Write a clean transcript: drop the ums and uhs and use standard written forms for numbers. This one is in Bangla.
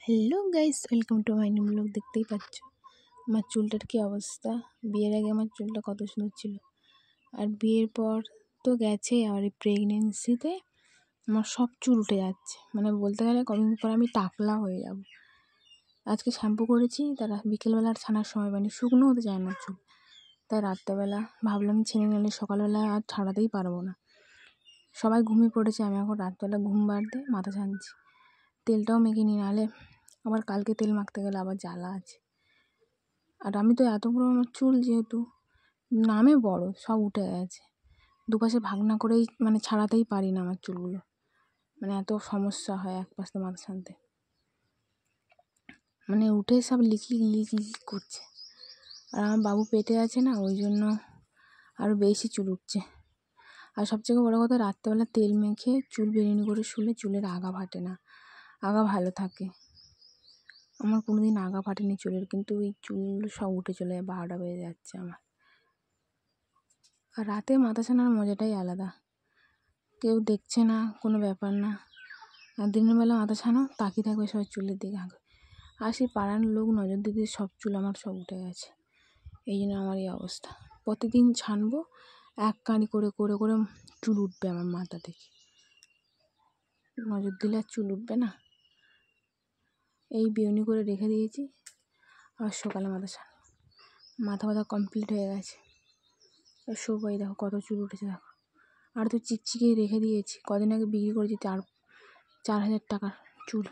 Hello guys, welcome to my new blog. দেখতেই পাচ্ছ আমার চুলটার কী অবস্থা। বিয়ের আগে আমার চুলটা কত সুন্দর ছিল, আর বিয়ের পর তো গেছে, আর এই প্রেগনেন্সিতে আমার সব চুল উঠে যাচ্ছে। মানে বলতে গেলে কদিন পর আমি টাকলা হয়ে যাব। আজকে শ্যাম্পু করেছি, তারা বিকেলবেলা আর ছানার সময় পাইনি, শুকনো হতে চায় না চুল। তাই রাত্রেবেলা ভাবলাম ছেড়ে নিলে সকালবেলা আর ছাড়াতেই পারবো না। সবাই ঘুমিয়ে পড়েছে, আমি এখন রাত্রেবেলা ঘুম বাড়তে মাথা ছানছি। তেলটাও মেখে নিই, নাহলে আবার কালকে তেল মাখতে গেলে আবার জ্বালা আছে। আর আমি তো এত বড় আমার চুল, যেহেতু নামে বড়, সব উঠে গেছে। দুপাশে ভাগনা করেই মানে ছাড়াতেই পারি না আমার চুলগুলো, মানে এত সমস্যা হয় এক পাশে মাথা ছানতে। মানে উঠে সব লিকি লিকি করছে। আর আমার বাবু পেটে আছে না, ওই জন্য আরও বেশি চুল উঠছে। আর সবথেকে বড়ো কথা, রাত্রেবেলা তেল মেখে চুল বেরিয়ে করে শুলে চুলের আগা ফাটে না, আগা ভালো থাকে। আমার কোনো দিন আগা ফাটেনি চুলের, কিন্তু ওই চুল সব উঠে চলে যায়, 12টা বেজে যাচ্ছে আমার। আর রাতে মাথা ছানার মজাটাই আলাদা, কেউ দেখছে না, কোনো ব্যাপার না। আর দিনের বেলা মাথা ছানো, তাকিয়ে থাকবে সবাই চুলের দিকে। আর সেই পাড়ার লোক নজর দিতে সব চুল আমার সব উঠে গেছে। এই জন্য আমার এই অবস্থা। প্রতিদিন ছানবো, এক কাঁড়ি করে করে করে চুল উঠবে আমার মাথা থেকে। নজর দিলে আর চুল উঠবে না। এই বিয়নি করে রেখে দিয়েছি, আর সকালে মাথা ছান। মাথা ব্যথা কমপ্লিট হয়ে গেছে। আর সবাই দেখো কত চুল উঠেছে, দেখো। আর তো চিকচিকেই রেখে দিয়েছি, কদিন আগে বিক্রি করেছি 4,000 টাকার চুল।